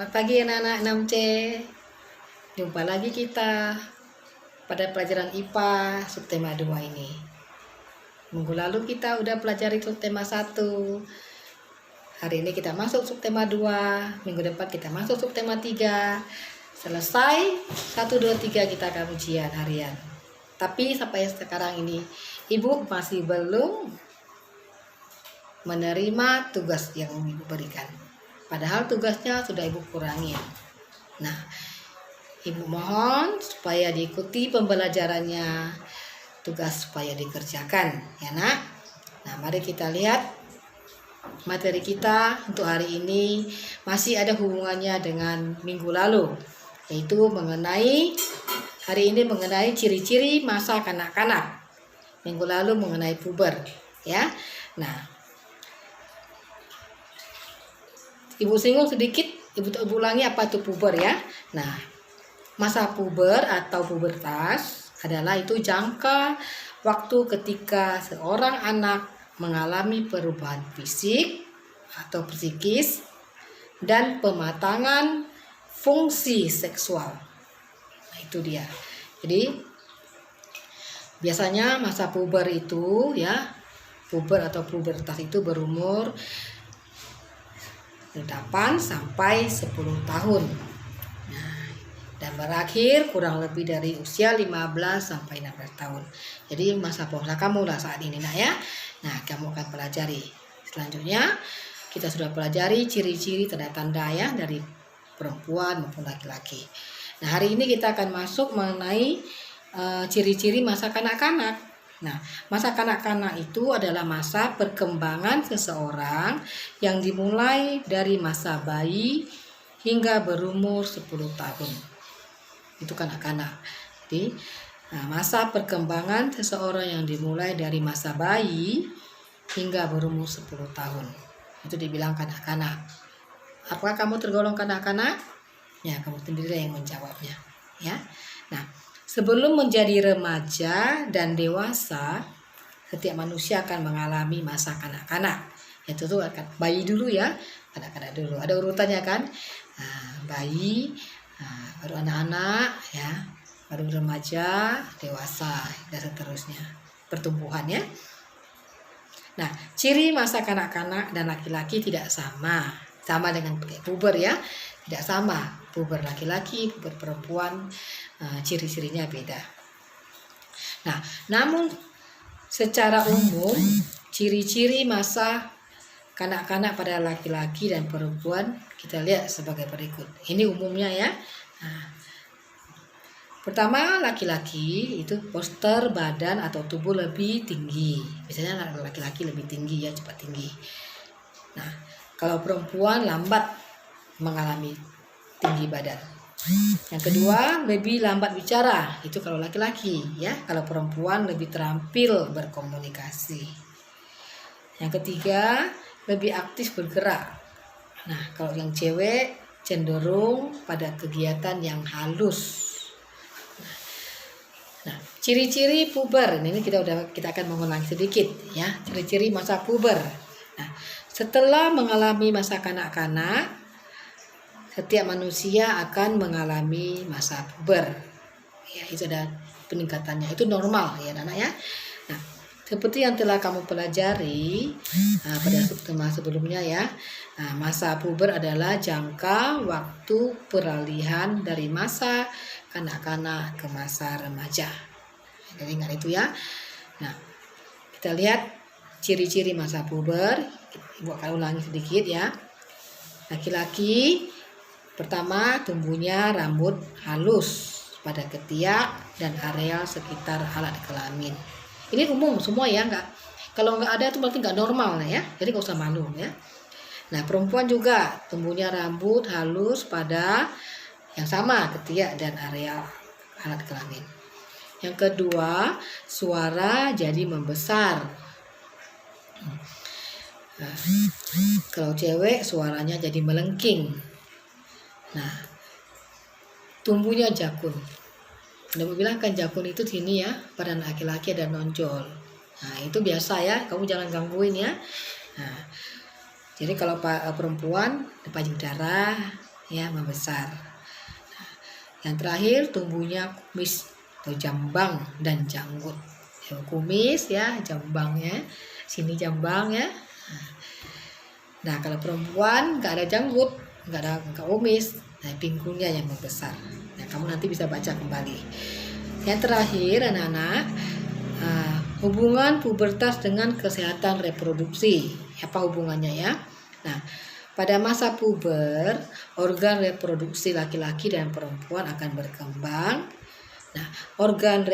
Selamat pagi anak-anak 6C. Jumpa lagi kita pada pelajaran IPA subtema 2 ini. Minggu lalu kita udah pelajari subtema 1. Hari ini kita masuk subtema 2. Minggu depan kita masuk subtema 3. Selesai 1, 2, 3 kita akan ujian harian. Tapi sampai sekarang ini Ibu masih belum menerima tugas yang Ibu berikan. Padahal tugasnya sudah Ibu kurangin. Nah, Ibu mohon supaya diikuti pembelajarannya, tugas supaya dikerjakan, ya nak. Nah, mari kita lihat materi kita untuk hari ini masih ada hubungannya dengan minggu lalu, yaitu mengenai hari ini mengenai ciri-ciri masa kanak-kanak. Minggu lalu mengenai puber, ya. Nah, Ibu singgung sedikit, Ibu ulangi apa itu puber ya. Nah, masa puber atau pubertas adalah itu jangka waktu ketika seorang anak mengalami perubahan fisik atau psikis dan pematangan fungsi seksual. Nah, itu dia. Jadi, biasanya masa puber itu ya, puber atau pubertas itu berumur 8 sampai 10 tahun. Nah, dan berakhir kurang lebih dari usia 15 sampai 16 tahun. Jadi masa puasa kamu lah saat ini nak ya. Nah, kamu akan pelajari. Selanjutnya kita sudah pelajari ciri-ciri tanda-tanda ya dari perempuan maupun laki-laki. Nah, hari ini kita akan masuk mengenai ciri-ciri masa kanak-kanak. Nah, masa kanak-kanak itu adalah masa perkembangan seseorang yang dimulai dari masa bayi hingga berumur 10 tahun. Itu kanak-kanak. Jadi, masa perkembangan seseorang yang dimulai dari masa bayi hingga berumur 10 tahun. Itu dibilang kanak-kanak. Apakah kamu tergolong kanak-kanak? Ya, kamu sendiri yang menjawabnya. Ya. Nah, sebelum menjadi remaja dan dewasa, setiap manusia akan mengalami masa kanak-kanak. Itu tuh akan bayi dulu ya, kanak-kanak dulu. Ada urutannya kan? Nah, bayi, baru anak-anak, ya, baru remaja, dewasa, dan seterusnya. Pertumbuhan ya. Nah, ciri masa kanak-kanak dan laki-laki tidak sama. Sama dengan puber ya, tidak sama. Puber laki-laki, puber perempuan, ciri-cirinya beda. Nah, namun secara umum ciri-ciri masa kanak-kanak pada laki-laki dan perempuan kita lihat sebagai berikut. Ini umumnya ya. Nah, pertama, laki-laki itu postur badan atau tubuh lebih tinggi. Biasanya laki-laki lebih tinggi ya, cepat tinggi. Nah, kalau perempuan lambat mengalami tinggi badan. Yang kedua, lebih lambat bicara. Itu kalau laki-laki ya. Kalau perempuan lebih terampil berkomunikasi. Yang ketiga, lebih aktif bergerak. Nah, kalau yang cewek cenderung pada kegiatan yang halus. Nah, ciri-ciri puber. Ini kita akan mengulangi sedikit ya. Ciri-ciri masa puber. Nah, setelah mengalami masa kanak-kanak, setiap manusia akan mengalami masa puber. Ya, itu ada peningkatannya. Itu normal ya, anak ya. Nah, seperti yang telah kamu pelajari pada subtema sebelumnya ya. Nah, masa puber adalah jangka waktu peralihan dari masa kanak-kanak ke masa remaja. Jadi ingat itu ya. Nah, kita lihat ciri-ciri masa puber. Ibu akan ulangi sedikit ya. Laki-laki, pertama, tumbuhnya rambut halus pada ketiak dan areal sekitar alat kelamin. Ini umum semua ya, kalau nggak ada itu berarti nggak normal ya. Jadi nggak usah malu ya. Nah, perempuan juga tumbuhnya rambut halus pada yang sama ketiak dan areal alat kelamin. Yang kedua, suara jadi membesar. Nah, kalau cewek suaranya jadi melengking. Nah, tumbuhnya jakun. Anda bilang kan jakun itu sini ya, pada laki-laki ada nonjol. Nah, itu biasa ya, kamu jangan gangguin ya. Nah, jadi kalau perempuan payudara ya membesar. Yang terakhir tumbuhnya kumis atau jambang dan janggut. Ya, kumis ya, jambang ya. Sini jambang ya. Nah, kalau perempuan nggak ada janggut, nggak kumis, nah pinggulnya yang membesar. Nah, kamu nanti bisa baca kembali. Yang terakhir anak-anak, hubungan pubertas dengan kesehatan reproduksi. Apa hubungannya ya? Nah, pada masa puber, organ reproduksi laki-laki dan perempuan akan berkembang. Nah, organ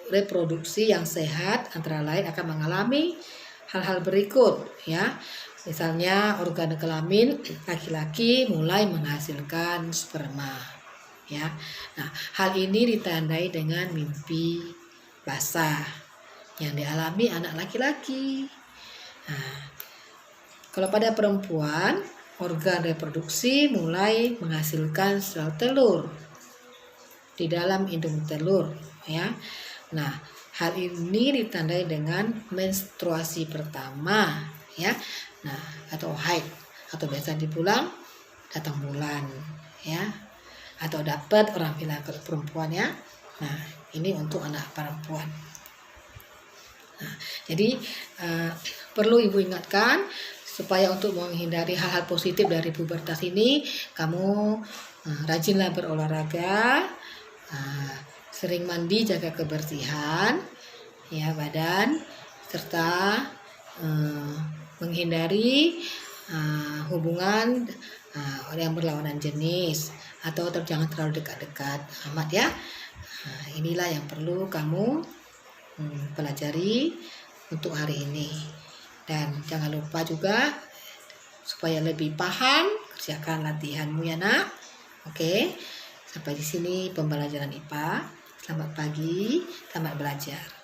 reproduksi yang sehat antara lain akan mengalami hal-hal berikut ya. Misalnya organ kelamin laki-laki mulai menghasilkan sperma ya. Nah, hal ini ditandai dengan mimpi basah yang dialami anak laki-laki. Nah, kalau pada perempuan, organ reproduksi mulai menghasilkan sel telur di dalam indung telur ya. Nah, hal ini ditandai dengan menstruasi pertama ya. Nah, atau haid, atau biasa dibilang datang bulan ya. Atau dapat orang bilang ke perempuan ya. Nah, ini untuk anak perempuan. Nah, jadi perlu ibu ingatkan supaya untuk menghindari hal-hal positif dari pubertas ini, kamu rajinlah berolahraga, sering mandi, jaga kebersihan ya badan, serta menghindari hubungan yang berlawanan jenis, atau jangan terlalu dekat-dekat amat ya. Nah, inilah yang perlu kamu pelajari untuk hari ini. Dan jangan lupa juga supaya lebih paham, kerjakan latihanmu ya nak. Oke, sampai di sini pembelajaran IPA. Selamat pagi, selamat belajar.